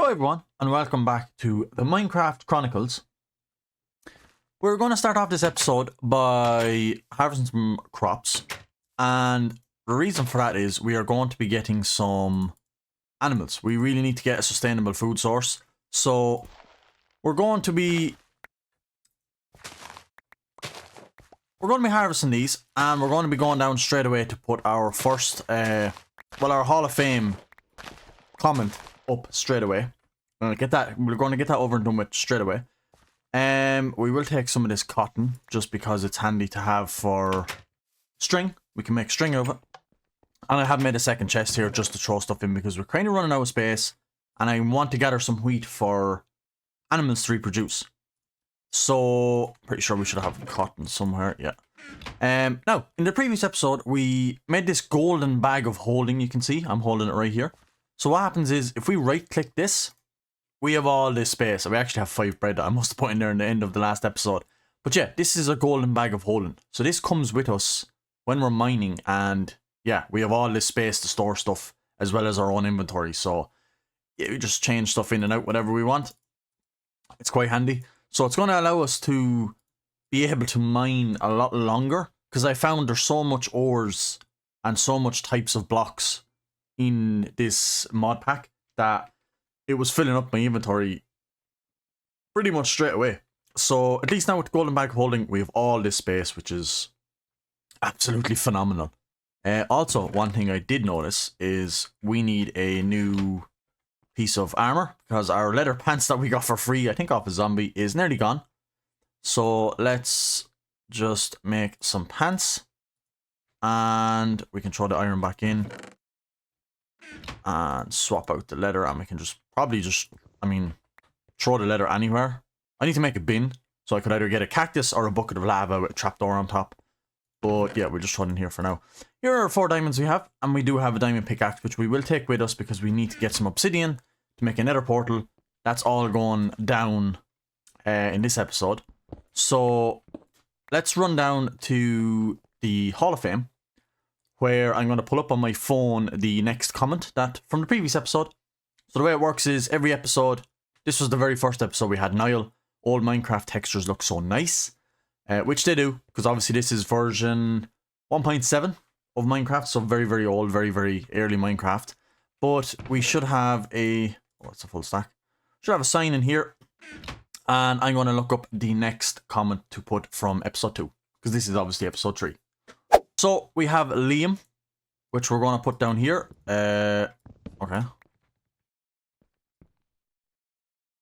Hello everyone, and welcome back to the Minecraft Chronicles. We're going to start off this episode by harvesting some crops, and the reason for that is we are going to be getting some animals. We really need to get a sustainable food source, so we're going to be harvesting these, and we're going to be going down straight away to put our first, our Hall of Fame comment up straight away. We're going to get that over and done with straight away. We will take some of this cotton just because it's handy to have for string. We can make string of it. And I have made a second chest here just to throw stuff in because we're kind of running out of space, and I want to gather some wheat for animals to reproduce. So pretty sure we should have cotton somewhere. Yeah. Now in the previous episode we made this golden bag of holding. You can see I'm holding it right here. So what happens is if we right click this, we have all this space. We actually have 5 bread that I must have put in there in the end of the last episode. But yeah, this is a golden bag of holding. So this comes with us when we're mining, and yeah, we have all this space to store stuff as well as our own inventory. So yeah, we just change stuff in and out whatever we want. It's quite handy. So it's going to allow us to be able to mine a lot longer, because I found there's so much ores and so much types of blocks in this mod pack that it was filling up my inventory pretty much straight away. So at least now with the golden bag of holding, we have all this space, which is absolutely phenomenal. Also, one thing I did notice is we need a new piece of armor, because our leather pants that we got for free, I think off a zombie, is nearly gone. So let's just make some pants, and we can throw the iron back in and swap out the leather, and we can just probably throw the leather anywhere. I need to make a bin, so I could either get a cactus or a bucket of lava with a trapdoor on top. But yeah, we'll just throw it in here for now. Here are 4 diamonds we have, and we do have a diamond pickaxe, which we will take with us because we need to get some obsidian to make a nether portal. That's all going down in this episode. So let's run down to the Hall of Fame, where I'm going to pull up on my phone the next comment that from the previous episode. So the way it works is every episode, this was the very first episode we had Niall, old Minecraft textures look so nice, which they do, because obviously this is version 1.7 of Minecraft, so very, very old, very, very early Minecraft. But we should have a, oh, it's a full stack, should have a sign in here, and I'm going to look up the next comment to put from episode 2, because this is obviously episode 3. So we have Liam, which we're going to put down here. Okay.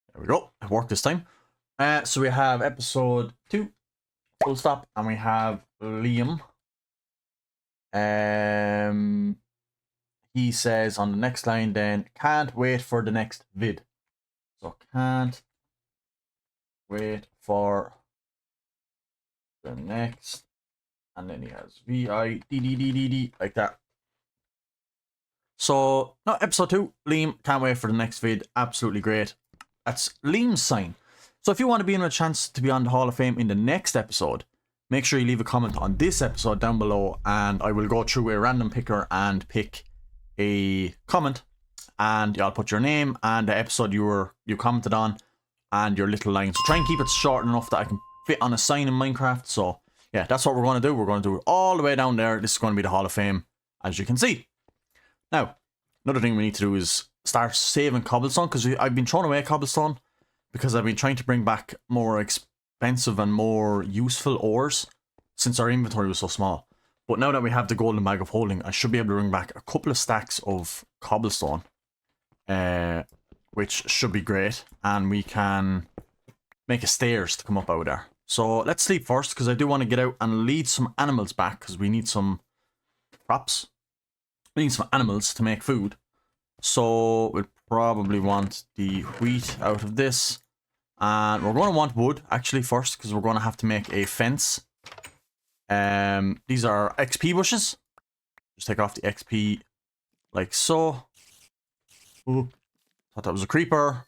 There we go. It worked this time. So we have episode 2, full stop, and we have Liam. He says on the next line then, can't wait for the next vid. So can't wait for the next. And then he has VIDDDD like that. So, no, episode 2, Liam, can't wait for the next vid. Absolutely great. That's Liam's sign. So if you want to be in a chance to be on the Hall of Fame in the next episode, make sure you leave a comment on this episode down below, and I will go through a random picker and pick a comment, and I'll put your name and the episode you commented on and your little line. So try and keep it short enough that I can fit on a sign in Minecraft. So yeah, that's what we're going to do. We're going to do it all the way down there. This is going to be the Hall of Fame, as you can see. Now, another thing we need to do is start saving cobblestone, because I've been throwing away cobblestone because I've been trying to bring back more expensive and more useful ores since our inventory was so small. But now that we have the golden bag of holding, I should be able to bring back a couple of stacks of cobblestone, which should be great, and we can make a stairs to come up out there. So let's sleep first, because I do want to get out and lead some animals back, because we need some crops. We need some animals to make food. So we'll probably want the wheat out of this. And we're going to want wood, actually, first, because we're going to have to make a fence. These are XP bushes. Just take off the XP like so. Ooh, thought that was a creeper.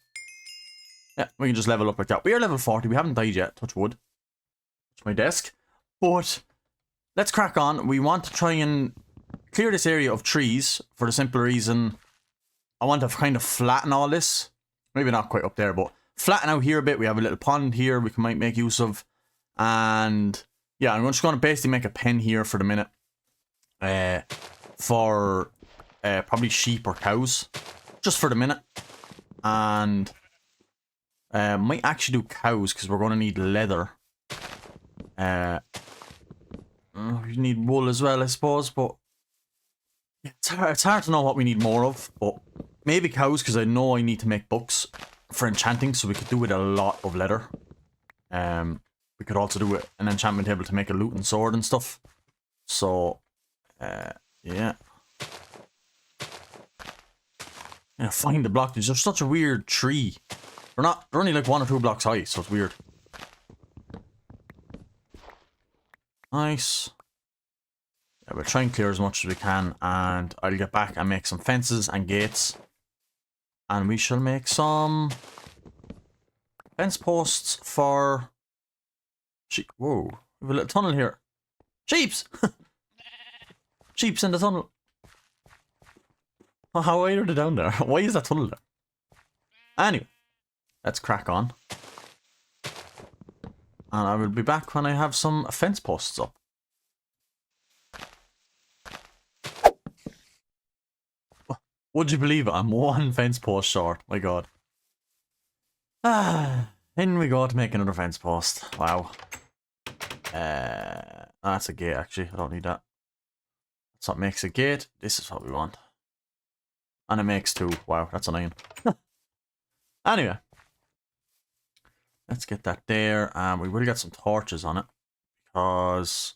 Yeah, we can just level up like that. We are level 40. We haven't died yet. Touch wood. Touch my desk. But let's crack on. We want to try and clear this area of trees for the simple reason I want to kind of flatten all this Maybe not quite up there, but flatten out here a bit. We have a little pond here we might make use of. And yeah, I'm just going to basically make a pen here for the minute. For probably sheep or cows. Just for the minute. And might actually do cows because we're going to need leather. We need wool as well, I suppose, but it's hard to know what we need more of, but maybe cows because I know I need to make books for enchanting, so we could do with a lot of leather. We could also do an enchantment table to make a lute and sword and stuff. So, yeah. Yeah, find the block. There's such a weird tree. They're only like 1 or 2 blocks high, so it's weird. Nice. Yeah, we'll try and clear as much as we can, and I'll get back and make some fences and gates. And we shall make some fence posts for sheep. Whoa, we have a little tunnel here. Sheeps! Sheeps in the tunnel. Oh, how wide are they down there? Why is that tunnel there? Anyway, let's crack on. And I will be back when I have some fence posts up. Would you believe it? I'm 1 fence post short. My god. In we go to make another fence post. Wow. That's a gate actually. I don't need that. That's what makes a gate. This is what we want. And it makes 2. Wow, that's annoying. Anyway. Let's get that there. We will get some torches on it. Because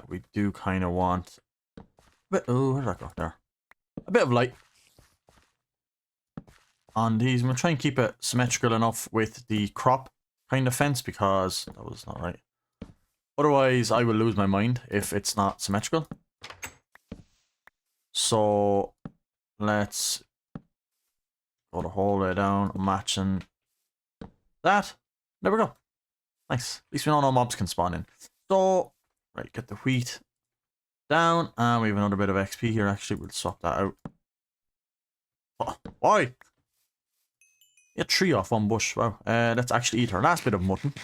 we do kind of want a bit. Oh, where did that go? There. A bit of light on these. I'm going to try and keep it symmetrical enough with the crop kind of fence because that was not right. Otherwise, I will lose my mind if it's not symmetrical. So, let's go the whole way down, matching that. There we go. Nice. At least we know no mobs can spawn in. So, right, get the wheat down. And we have another bit of XP here, actually. We'll swap that out. Oh, why? Get 3 off 1 bush. Wow. Let's actually eat our last bit of mutton.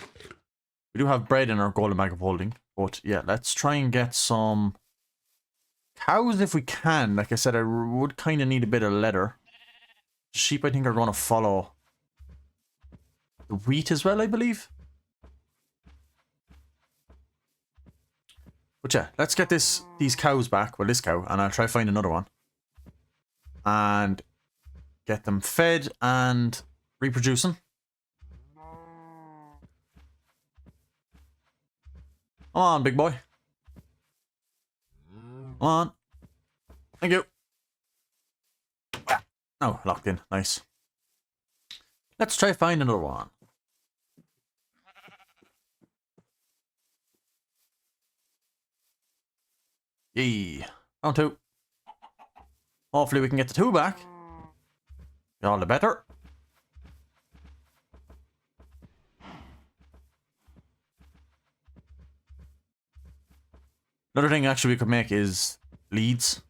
We do have bread in our golden bag of holding. But yeah, let's try and get some cows if we can. Like I said, I would kind of need a bit of leather. The sheep, I think, are going to follow the wheat as well, I believe. But yeah, let's get these cows back. Well, this cow, and I'll try to find another one. And get them fed and reproducing. Come on, big boy. Come on. Thank you. Oh, locked in. Nice. Let's try to find another one. Yee. Round 2. Hopefully we can get the 2 back. All the better. Another thing actually we could make is leads.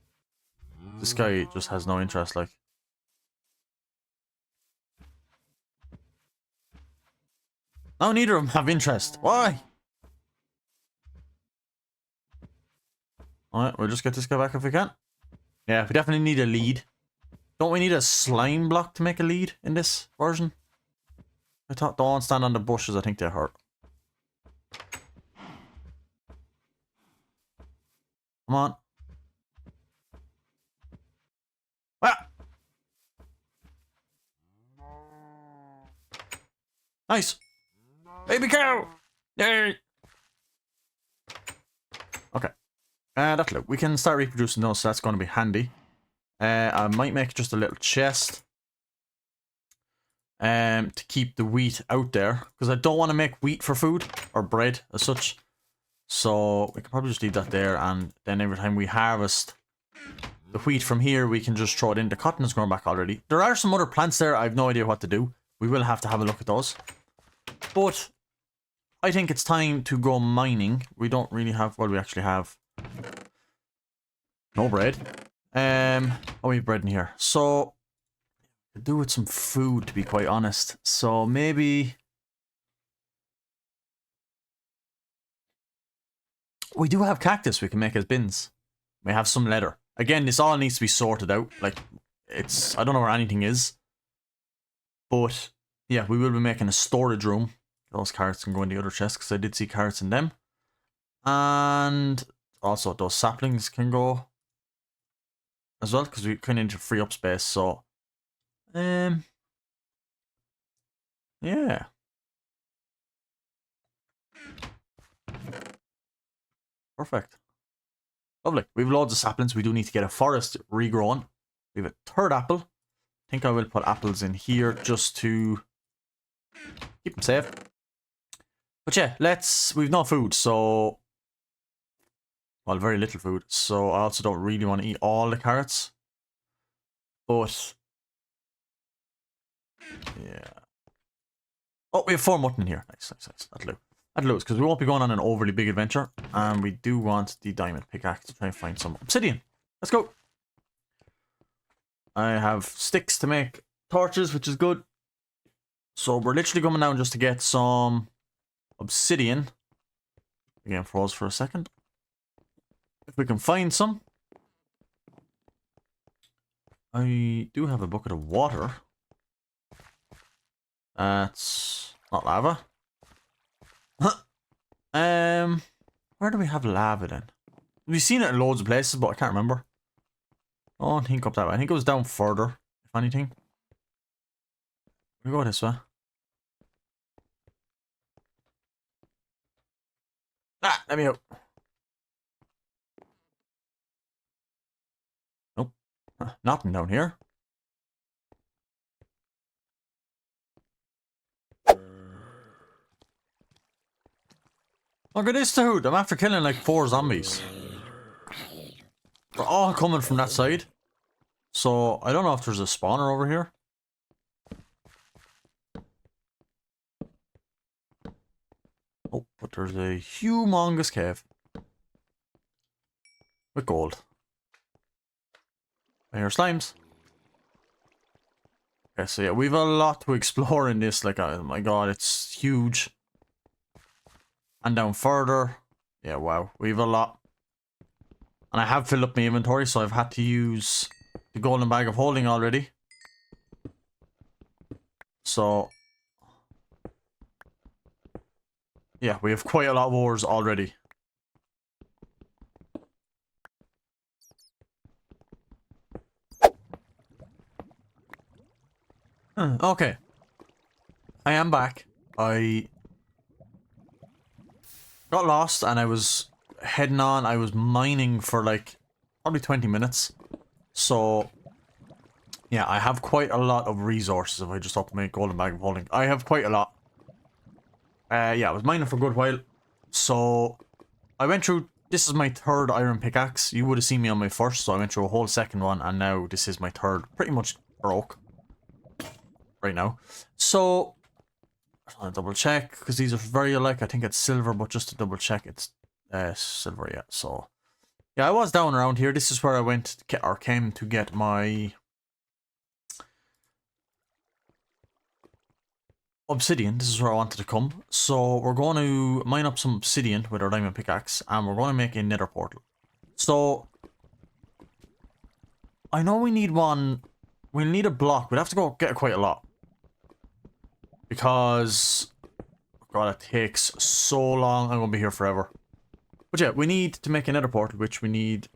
This guy just has no interest, like. No, neither of them have interest. Why? Alright, we'll just get this guy back if we can. Yeah, we definitely need a lead. Don't we need a slime block to make a lead in this version? I thought don't stand on the bushes, I think they hurt. Come on. Ah! Nice! Baby cow! Yay! Okay. That'll do. We can start reproducing those, so that's going to be handy. I might make just a little chest. To keep the wheat out there. Because I don't want to make wheat for food. Or bread, as such. So, we can probably just leave that there. And then every time we harvest the wheat from here, we can just throw it in. The cotton is growing back already. There are some other plants there. I have no idea what to do. We will have to have a look at those. But I think it's time to go mining. We don't really have... Well, we actually have... No bread. Oh, we have bread in here. So, Could do with some food, to be quite honest. So maybe we do have cactus we can make as bins. We have some leather. Again, this all needs to be sorted out. Like, I don't know where anything is. But, yeah, we will be making a storage room. Those carrots can go in the other chest, because I did see carrots in them. And also, those saplings can go as well, because we kind of need to free up space, so... yeah. Perfect. Lovely. We have loads of saplings. We do need to get a forest regrown. We have a third apple. I think I will put apples in here just to keep them safe. But yeah, we've no food, so... well, very little food. So I also don't really want to eat all the carrots. But... yeah. Oh, we have 4 mutton in here. Nice, nice, nice. That'll do. That'll do, because we won't be going on an overly big adventure. And we do want the diamond pickaxe to try and find some obsidian. Let's go. I have sticks to make torches, which is good. So we're literally coming down just to get some obsidian. Again, froze for a second. If we can find some. I do have a bucket of water. That's not lava. Where do we have lava then? We've seen it in loads of places, but I can't remember. I don't think up that way. I think it was down further, if anything. We go this way. Ah, let me out. Nope. Nothing down here. Look at this dude. I'm after killing like 4 zombies. They're all coming from that side. So, I don't know if there's a spawner over here. Oh, but there's a humongous cave. With gold. I hear slimes. Okay, so yeah, we've a lot to explore in this. Like, oh my god, it's huge. And down further. Yeah, wow. We've a lot. And I have filled up my inventory, so I've had to use the golden bag of holding already. So... yeah, we have quite a lot of ores already. Okay. I am back. I got lost and I was heading on. I was mining for like probably 20 minutes. So yeah, I have quite a lot of resources if I just open my golden bag of holding. I have quite a lot. Yeah, I was mining for a good while. So I went through, this is my 3rd iron pickaxe. You would have seen me on my 1st, so I went through a whole 2nd one, and now this is my 3rd. Pretty much broke right now. So I want to double check, because these are very alike. I think it's silver, but just to double check, it's silver, yeah. So yeah, I was down around here. This is where I went, or came to get my obsidian. This is where I wanted to come. So we're going to mine up some obsidian with our diamond pickaxe, and we're going to make a nether portal. So I know we need one. We'll need a block. We'll have to go get quite a lot, because god, it takes so long. I'm gonna be here forever. But yeah, we need to make a nether portal, which we need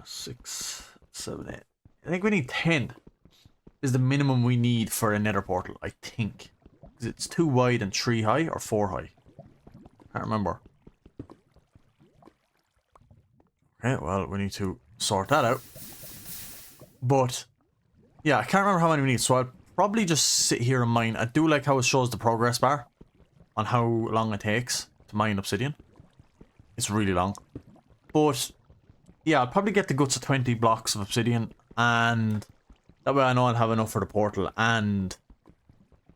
6, 7, 8. I think we need 10. Is the minimum we need for a nether portal, I think. Because it's 2 wide and 3 high, or 4 high. Can't remember. Okay, well, we need to sort that out. But, yeah, I can't remember how many we need, so I'll probably just sit here and mine. I do like how it shows the progress bar on how long it takes to mine obsidian. It's really long. But, yeah, I'll probably get the guts of 20 blocks of obsidian, and that way I know I'll have enough for the portal, and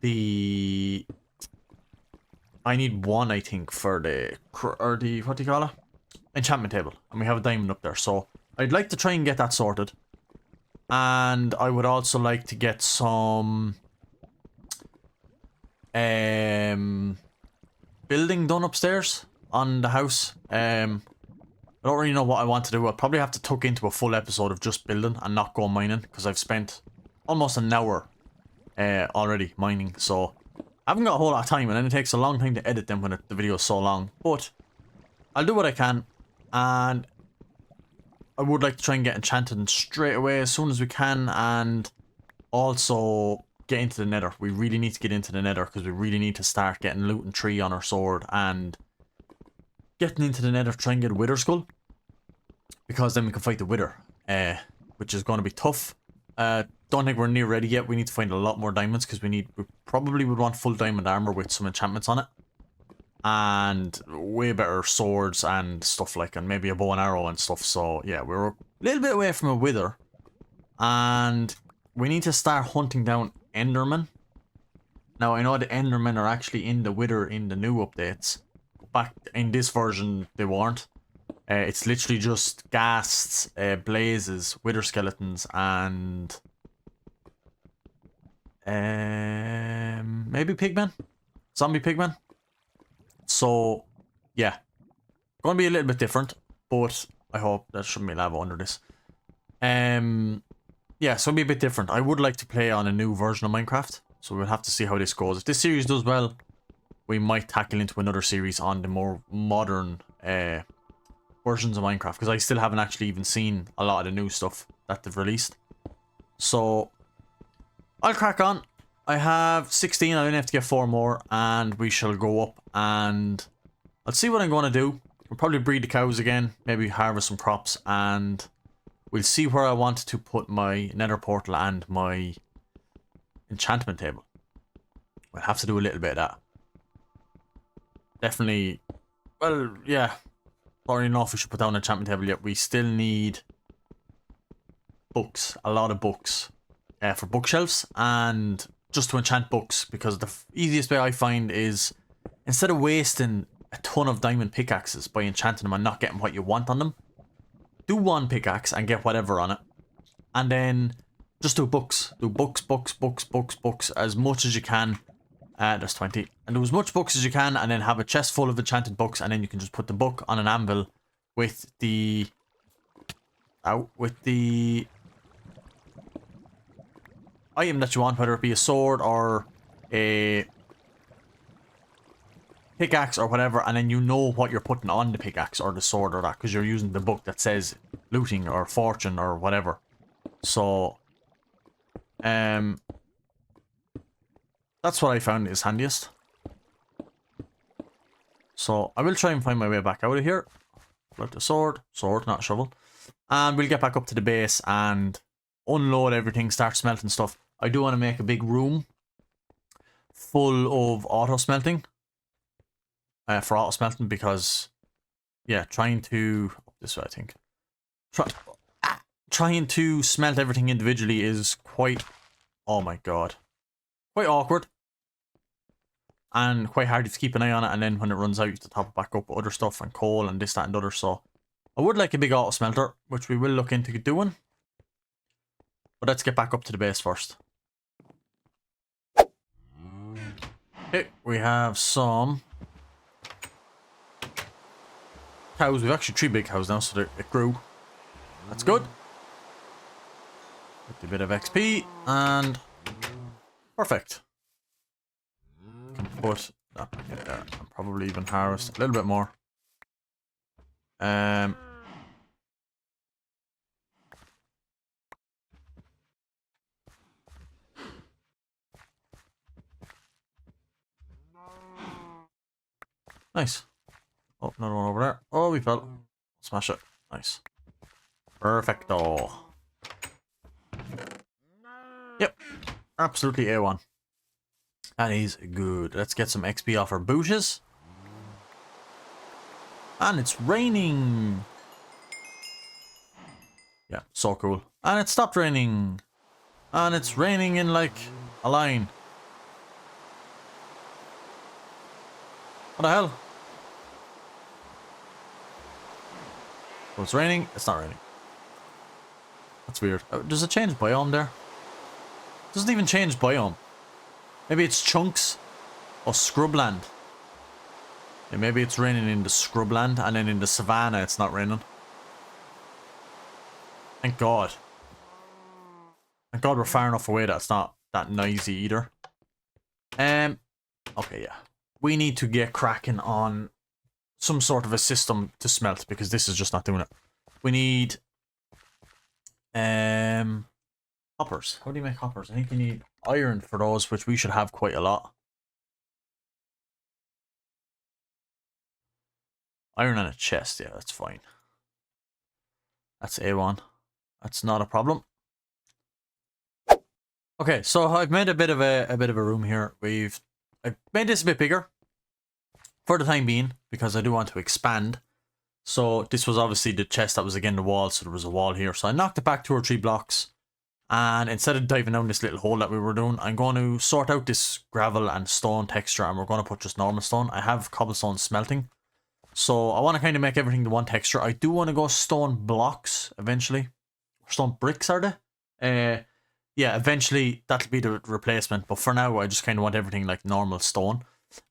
the... I need 1, I think, for the... or the... what do you call it? Enchantment table. And we have a diamond up there, so I'd like to try and get that sorted. And I would also like to get some building done upstairs on the house. I don't really know what I want to do. I'll probably have to tuck into a full episode of just building and not go mining, because I've spent almost an hour already mining, so I haven't got a whole lot of time, and then it takes a long time to edit them when the video is so long. But I'll do what I can, and I would like to try and get enchanted straight away as soon as we can, and also get into the nether. We really need to get into the nether, because we really need to start getting loot and tree on our sword, and getting into the nether, try and get a wither skull, because then we can fight the wither, which is going to be tough. Don't think we're near ready yet. We need to find a lot more diamonds, because we probably would want full diamond armor with some enchantments on it, and way better swords and stuff like, and maybe a bow and arrow and stuff. So yeah, we're a little bit away from a wither, and we need to start hunting down endermen. Now I know the endermen are actually in the wither in the new updates. Back in this version they weren't. It's literally just ghasts, blazes, wither skeletons, and maybe pigmen, zombie pigmen. So yeah, going to be a little bit different, but I hope there shouldn't be lava under this. Yeah, so it'll be a bit different. I would like to play on a new version of Minecraft, so we'll have to see how this goes. If this series does well, we might tackle into another series on the more modern versions of Minecraft, because I still haven't actually even seen a lot of the new stuff that they've released. So I'll crack on. I have 16, I only have to get 4 more, and we shall go up, and I'll see what I'm going to do. We'll probably breed the cows again, maybe harvest some crops, and we'll see where I want to put my nether portal and my enchantment table. We'll have to do a little bit of that. Definitely, well, yeah. Don't really know if we should put down an enchantment table yet. We still need books, a lot of books for bookshelves, and just to enchant books, because the easiest way I find is, instead of wasting a ton of diamond pickaxes by enchanting them and not getting what you want on them, do one pickaxe and get whatever on it, and then just do books. Do books, as much as you can. There's 20. And do as much books as you can, and then have a chest full of enchanted books, and then you can just put the book on an anvil with the item that you want, whether it be a sword or a pickaxe or whatever, and then you know what you're putting on the pickaxe or the sword or that, because you're using the book that says looting or fortune or whatever. So that's what I found is handiest. So I will try and find my way back out of here. Pull out the sword, not shovel. And we'll get back up to the base and unload everything, start smelting stuff. I do want to make a big room full of auto smelting. For auto smelting, because yeah, trying to this way, I think. Trying to smelt everything individually is quite, oh my god, quite awkward. And quite hard to keep an eye on it, and then when it runs out, you have to top it back up with other stuff and coal and this, that, and other. So I would like a big auto smelter, which we will look into doing. But let's get back up to the base first. Okay, we have some cows. We've actually 3 big cows now, so it grew. That's good. Get a bit of XP, and perfect. Put that back in there, and probably even harvest a little bit more. Nice. Oh, another one over there. Oh, we fell. Smash it. Nice. Perfecto. Yep. Absolutely A1. That is good. Let's get some XP off our booties. And it's raining. Yeah, so cool. And it stopped raining. And it's raining in like a line. What the hell? So it's raining. It's not raining. That's weird. Does it change biome there? Doesn't even change biome. Maybe it's chunks or scrubland. Yeah, maybe it's raining in the scrubland and then in the savannah it's not raining. Thank God. Thank God we're far enough away that it's not that noisy either. Okay, yeah. We need to get cracking on some sort of a system to smelt because this is just not doing it. We need hoppers. How do you make hoppers? I think you need iron for those, which we should have quite a lot. Iron and a chest, yeah, that's fine. That's A1. That's not a problem. Okay, so I've made a bit of a room here. I've made this a bit bigger for the time being because I do want to expand. So this was obviously the chest that was against the wall, so there was a wall here. So I knocked it back 2 or 3 blocks, and instead of diving down this little hole that we were doing, I'm going to sort out this gravel and stone texture, and we're going to put just normal stone. I have cobblestone smelting, so I want to kind of make everything the one texture. I do want to go stone blocks eventually. Stone bricks, are they? Yeah, eventually that'll be the replacement, but for now I just kind of want everything like normal stone.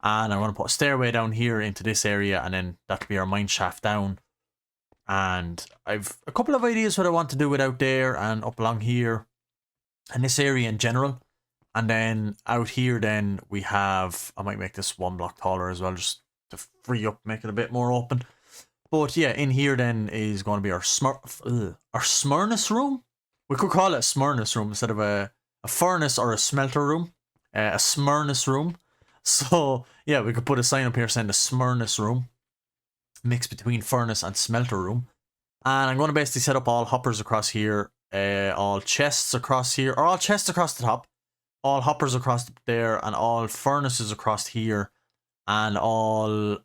And I'm going to put a stairway down here into this area, and then that'll be our mine shaft down. And I've a couple of ideas what I want to do with out there and up along here and this area in general. And then out here then we have, I might make this 1 block taller as well just to free up, make it a bit more open. But yeah, in here then is going to be our Smyrnus room. We could call it a Smyrnus room instead of a furnace or a smelter room. A Smyrnus room. So yeah, we could put a sign up here saying the Smyrnus room. Mix between furnace and smelter room. And I'm going to basically set up all hoppers across here. All chests across here. Or all chests across the top. All hoppers across there. And all furnaces across here. And all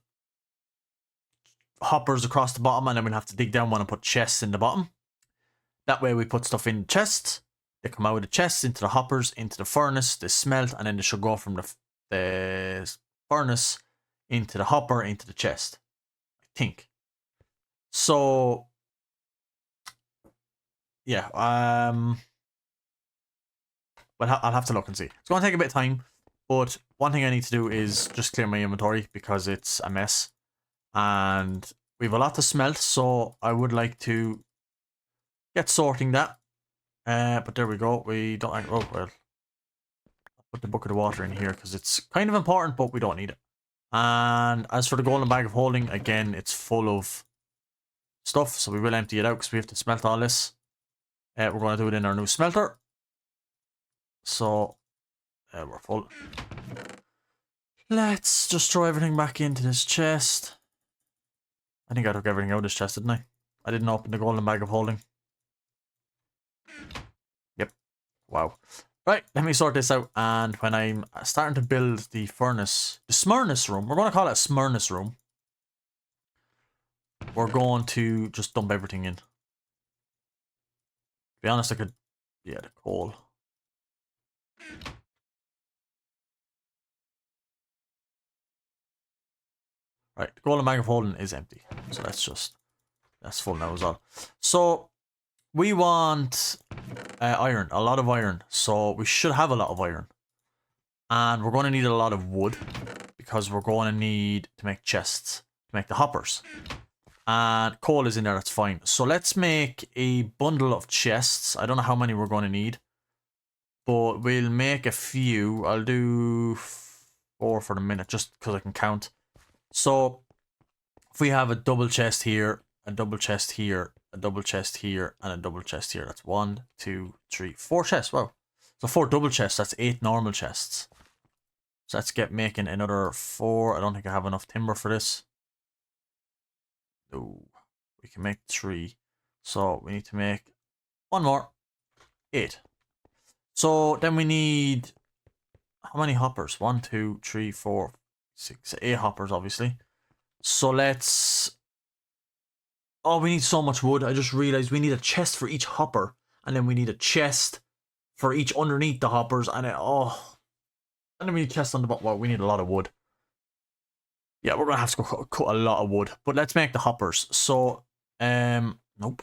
hoppers across the bottom. And then we'll have to dig down one and put chests in the bottom. That way we put stuff in chests. They come out of the chests into the hoppers, into the furnace, they smelt, and then they should go from the furnace into the hopper, into the chest. I think. So yeah, well, I'll have to look and see. It's going to take a bit of time, but one thing I need to do is just clear my inventory because it's a mess. And we have a lot to smelt, so I would like to get sorting that. But there we go. We don't like, oh well. I'll put the bucket of water in here because it's kind of important, but we don't need it. And as for the golden bag of holding, again, it's full of stuff, so we will empty it out because we have to smelt all this. We're going to do it in our new smelter. So we're full. Let's just throw everything back into this chest. I think I took everything out of this chest, didn't I? I didn't open the golden bag of holding. Yep. Wow. Right, let me sort this out. And when I'm starting to build the furnace, the Smyrnus room, we're going to call it a Smyrnus room. We're going to just dump everything in. To be honest, I could, yeah, the coal. Right, the golden bag of holding is empty. So that's full now as well. So we want iron, a lot of iron. So we should have a lot of iron. And we're going to need a lot of wood because we're going to need to make chests, to make the hoppers. And coal is in there, that's fine. So let's make a bundle of chests. I don't know how many we're going to need, but we'll make a few. I'll do 4 for the minute just because I can count. So if we have a double chest here, a double chest here, a double chest here, and a double chest here. That's 1, 2, 3, 4 chests. Wow. So 4 double chests, that's 8 normal chests. So let's get making another 4. I don't think I have enough timber for this. No. We can make 3. So we need to make 1 more. 8. So then we need, how many hoppers? 1, 2, 3, 4, 6, 8 hoppers obviously. So let's, oh, we need so much wood. I just realized we need a chest for each hopper. And then we need a chest for each underneath the hoppers. And then, oh, and then we need a chest on the bottom. Well, we need a lot of wood. Yeah, we're going to have to cut a lot of wood. But let's make the hoppers. So, nope.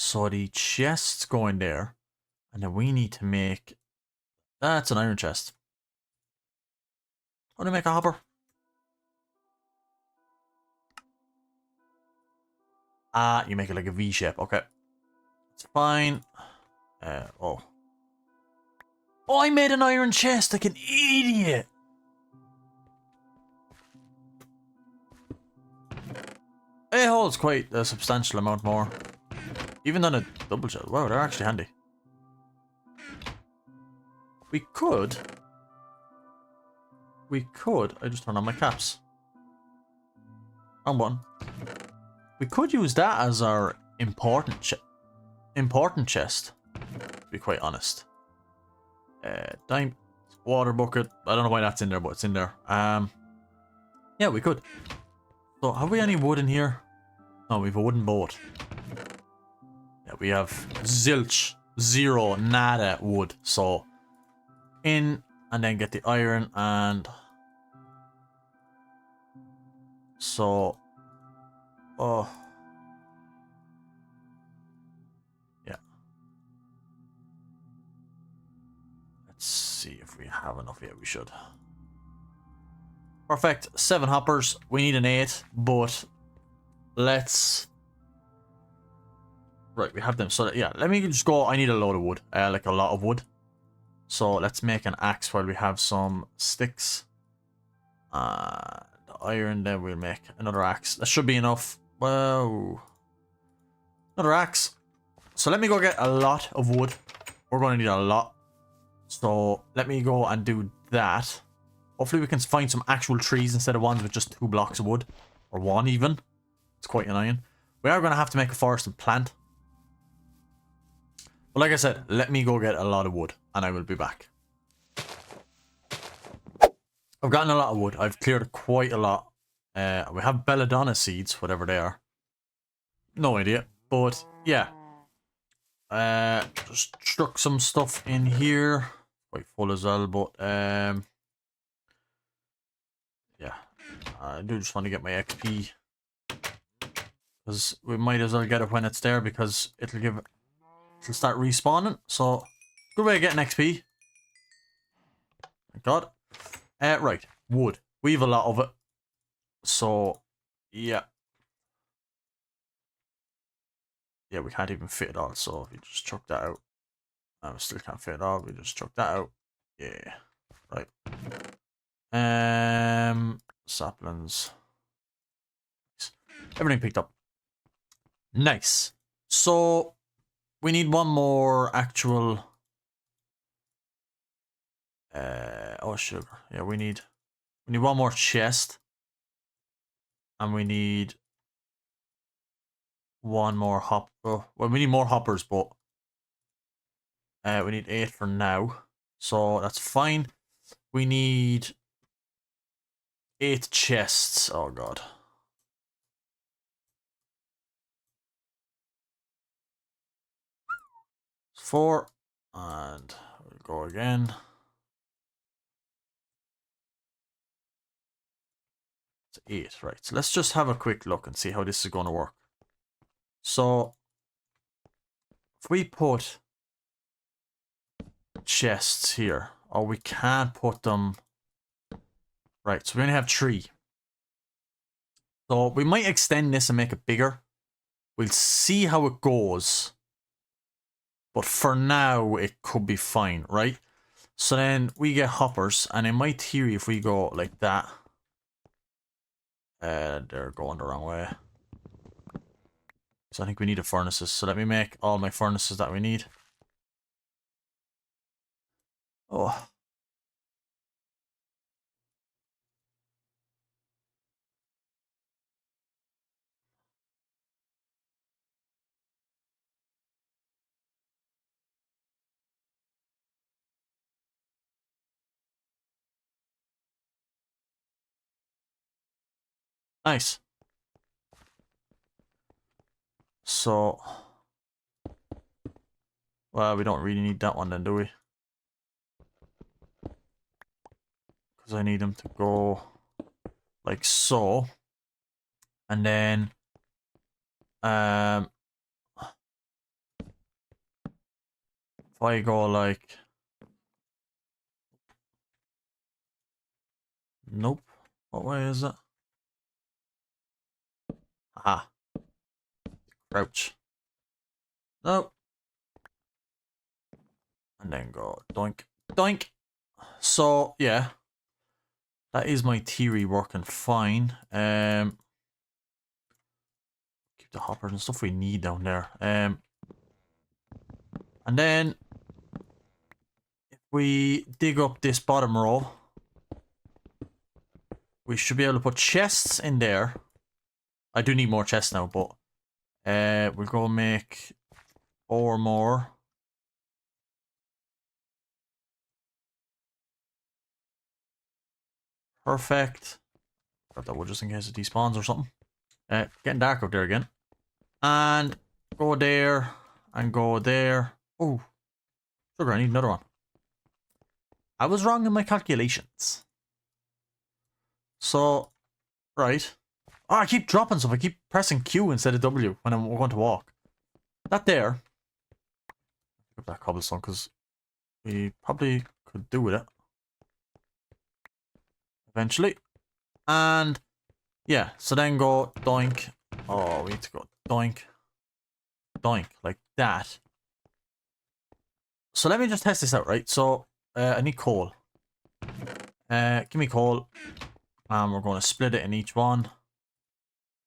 So the chest's going there. And then we need to make... That's an iron chest. How do you make a hopper? Ah, you make it like a V shape. Okay. It's fine. Oh. Oh, I made an iron chest like an idiot. It holds quite a substantial amount more. Even than a double chest. Wow, they're actually handy. We could. I just turned on my caps. Wrong one. We could use that as our important chest. To be quite honest. Dime. Water bucket. I don't know why that's in there, but it's in there. Yeah, we could. So, have we any wood in here? No, we have a wooden boat. Yeah, we have zilch, zero, nada wood. So, in, and then get the iron, and... So... Oh... Yeah. Let's see if we have enough. Yeah, we should. Perfect. 7 hoppers. We need an 8, but... Let's... Right, we have them. So, yeah, let me just go. I need a load of wood. Like a lot of wood. So, let's make an axe while we have some sticks. The iron, then we'll make another axe. That should be enough. Whoa. Another axe. So, let me go get a lot of wood. We're going to need a lot. So, let me go and do that. Hopefully, we can find some actual trees instead of ones with just 2 blocks of wood. Or 1 even. It's quite annoying. We are going to have to make a forest and plant. But like I said, let me go get a lot of wood. And I will be back. I've gotten a lot of wood. I've cleared quite a lot. We have belladonna seeds, whatever they are. No idea. But, yeah. Just struck some stuff in here. Quite full as well, but, yeah. I do just want to get my XP. Because we might as well get it when it's there, because it'll start respawning. So, good way of getting XP. Thank God. Right, wood. We have a lot of it. So, yeah. Yeah, we can't even fit it all, so if you just chuck that out. We still can't fit it all, we just chuck that out. Yeah. Right. Saplings. Everything picked up. Nice. So, we need one more actual... oh, sugar. Yeah, we need one more chest. And we need one more hop. Oh, well, we need more hoppers, but we need 8 for now. So that's fine. We need 8 chests. Oh god. 4. And we'll go again. It's 8, right. So let's just have a quick look and see how this is going to work. So if we put chests here, or we can't put them... Right, so we only have 3. So we might extend this and make it bigger. We'll see how it goes. But for now, it could be fine, right? So then we get hoppers, and in my theory, if we go like that... they're going the wrong way. So I think we need the furnaces. So let me make all my furnaces that we need. Oh. Nice. So... Well, we don't really need that one then, do we? Because I need them to go... like so. And then... If I go like... Nope. What way is it? Ah. Crouch. Nope. And then go doink. Doink! So, yeah. That is my theory working fine. Keep the hoppers and stuff we need down there. And then if we dig up this bottom row, we should be able to put chests in there. I do need more chests now, but we'll go make 4 more. Perfect. Grab that wood just in case it despawns or something. Getting dark out there again. And go there. And go there. Oh. Sugar, I need another one. I was wrong in my calculations. So, right. Oh, I keep dropping stuff. I keep pressing Q instead of W when I'm going to walk. That there. Grab that cobblestone because we probably could do with it. Eventually. And yeah, so then go doink. Oh, we need to go doink. Doink, like that. So let me just test this out, right? So I need coal. Give me coal. And we're going to split it in each one.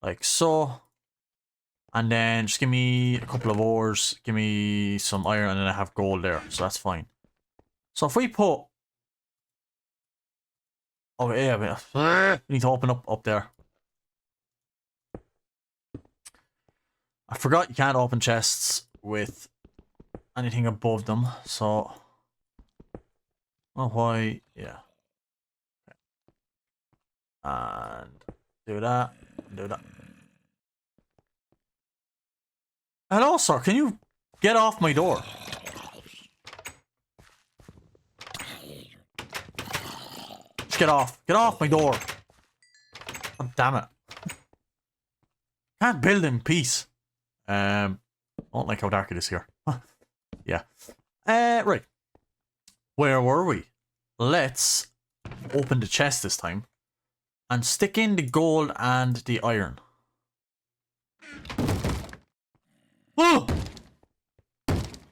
Like so. And then just give me a couple of ores. Give me some iron and then I have gold there. So that's fine. So if we put... Oh yeah, we need to open up there. I forgot you can't open chests with anything above them, so... Oh, why? Yeah. Okay. And do that. Do that. Hello, sir. Can you get off my door? Just get off. Get off my door. Oh, damn it. Can't build in peace. I don't like how dark it is here. Yeah. Right. Where were we? Let's open the chest this time. And stick in the gold and the iron. Oh!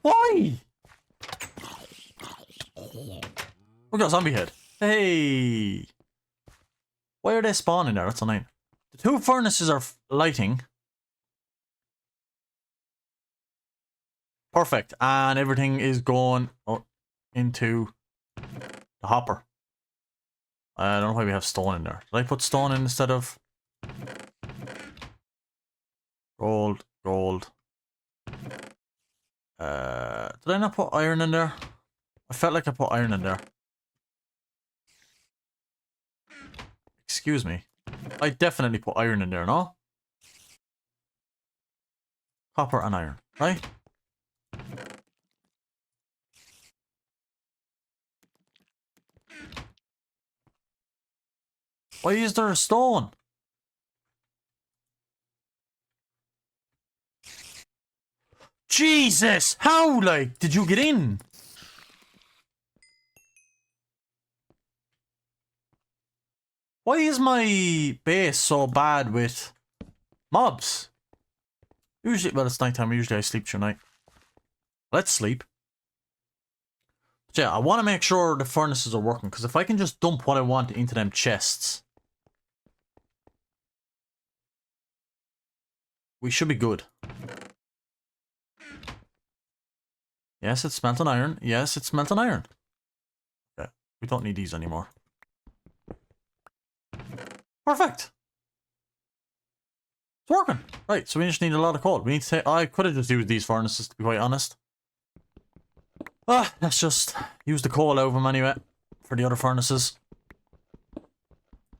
Why? We got a zombie head. Hey! Why are they spawning there? That's a 9. The 2 furnaces are lighting. Perfect. And everything is going into the hopper. I don't know why we have stone in there. Did I put stone in instead of... Gold, gold. Did I not put iron in there? I felt like I put iron in there. Excuse me. I definitely put iron in there, no? Copper and iron, right? Why is there a stone? Jesus! How, like, did you get in? Why is my base so bad with mobs? Usually, well, it's nighttime. Usually I sleep through night. Let's sleep. But yeah, I want to make sure the furnaces are working, because if I can just dump what I want into them chests, we should be good. Yes, it's smelting iron. Yes, it's smelting iron. Okay, we don't need these anymore. Perfect. It's working. Right, so we just need a lot of coal. We need to take... I could have just used these furnaces, to be quite honest. Let's just use the coal out of them anyway for the other furnaces.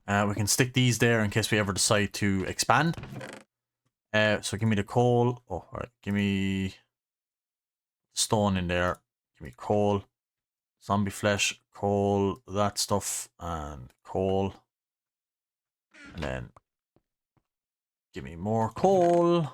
We can stick these there in case we ever decide to expand. So give me the coal. Oh, alright. Give me stone in there. Give me coal. Zombie flesh. Coal. That stuff. And coal. And then give me more coal.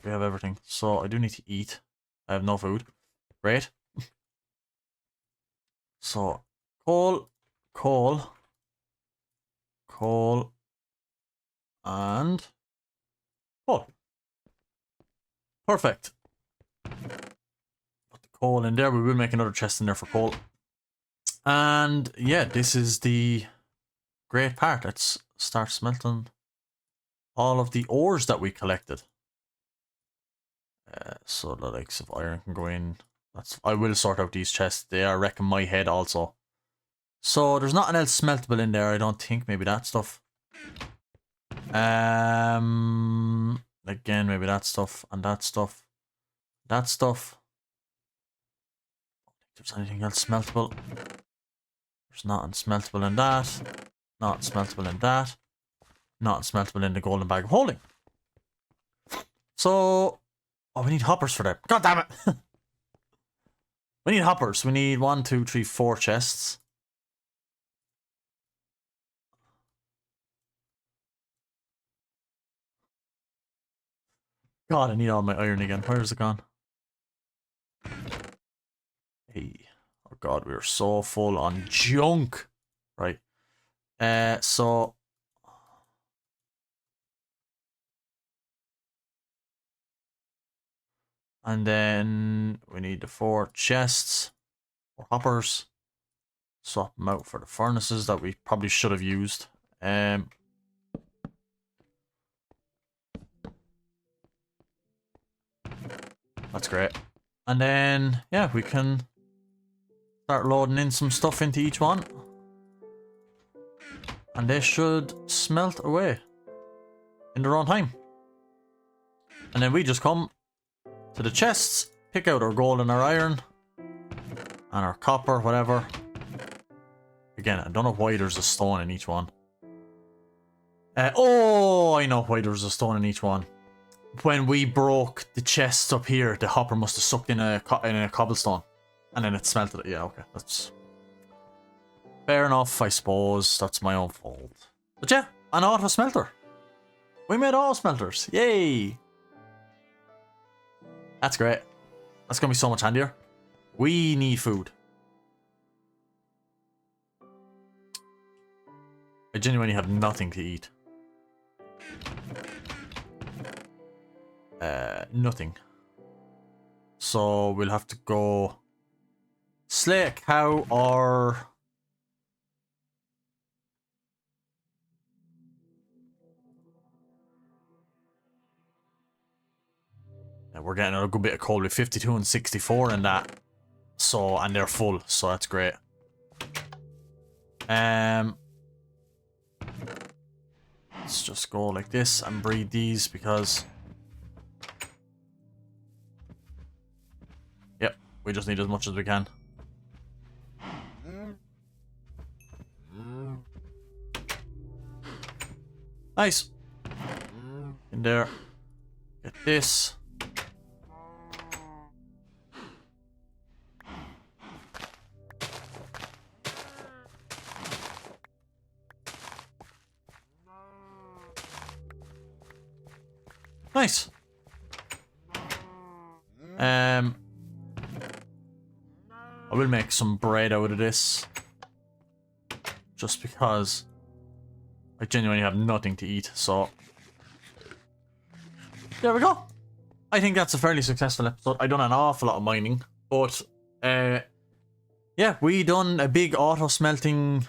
we have everything. So I do need to eat. I have no food. Great. So, coal, coal, coal, and coal. Perfect. Put the coal in there. We will make another chest in there for coal. And yeah, this is the great part. Let's start smelting all of the ores that we collected. So the likes of iron can go in. I will sort out these chests. They are wrecking my head also. So there's nothing else smeltable in there, I don't think. Maybe that stuff. Again, maybe that stuff and that stuff. That stuff. I don't think there's anything else smeltable. There's nothing smeltable in that. Not smeltable in that. Not smeltable in the golden bag of holding. So, oh, we need hoppers for that. God damn it! We need hoppers. We need 1, 2, 3, 4 chests. God, I need all my iron again. Where is it gone? Hey. Oh god, we are so full on junk. Right. So and then we need the 4 chests or hoppers. Swap them out for the furnaces that we probably should have used. That's great. And then yeah, we can start loading in some stuff into each one. And they should smelt away in their own time. And then we just come to the chests, pick out our gold and our iron, and our copper, whatever. Again, I don't know why there's a stone in each one. Oh, I know why there's a stone in each one. When we broke the chests up here, the hopper must have sucked in a cobblestone. And then it smelted it. Yeah, okay. That's fair enough, I suppose. That's my own fault. But yeah, an auto smelter. We made all smelters. Yay! That's great. That's gonna be so much handier. We need food. I genuinely have nothing to eat. Nothing. So we'll have to go slay a cow or we're getting a good bit of coal with 52 and 64 in that. So, and they're full, so that's great. Let's just go like this and breed these because yep, we just need as much as we can. Nice. In there. Get this. Nice. I will make some bread out of this. Just because I genuinely have nothing to eat, so there we go. I think that's a fairly successful episode. I done an awful lot of mining, but yeah, we done a big auto smelting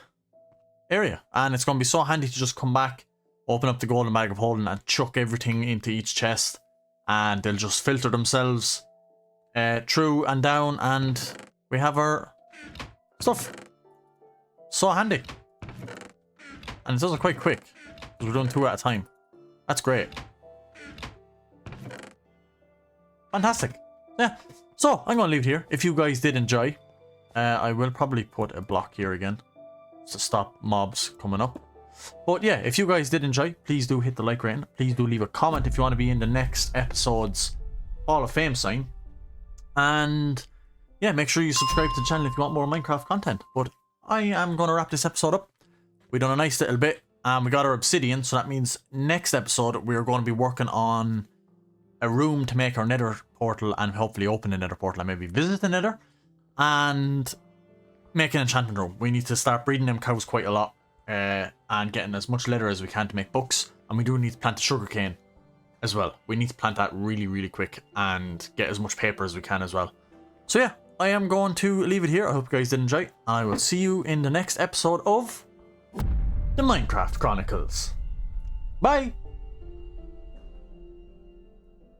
area, and it's gonna be so handy to just come back, open up the golden bag of holding, and chuck everything into each chest, and they'll just filter themselves through and down, and we have our stuff. So handy. And it does it quite quick, because we're doing 2 at a time. That's great. Fantastic. Yeah. So, I'm going to leave it here. If you guys did enjoy, I will probably put a block here again to stop mobs coming up. But yeah, if you guys did enjoy, please do hit the like rating. Please do leave a comment if you want to be in the next episode's Hall of Fame sign. And yeah, make sure you subscribe to the channel if you want more Minecraft content. But I am going to wrap this episode up. We done a nice little bit, and we got our obsidian, so that means next episode we're going to be working on a room to make our nether portal and hopefully open the nether portal and maybe visit the nether. And make an enchantment room. We need to start breeding them cows quite a lot. And getting as much leather as we can to make books. And we do need to plant the sugarcane as well. We need to plant that really, really quick and get as much paper as we can as well. So yeah, I am going to leave it here. I hope you guys did enjoy. I will see you in the next episode of the Minecraft Chronicles. Bye!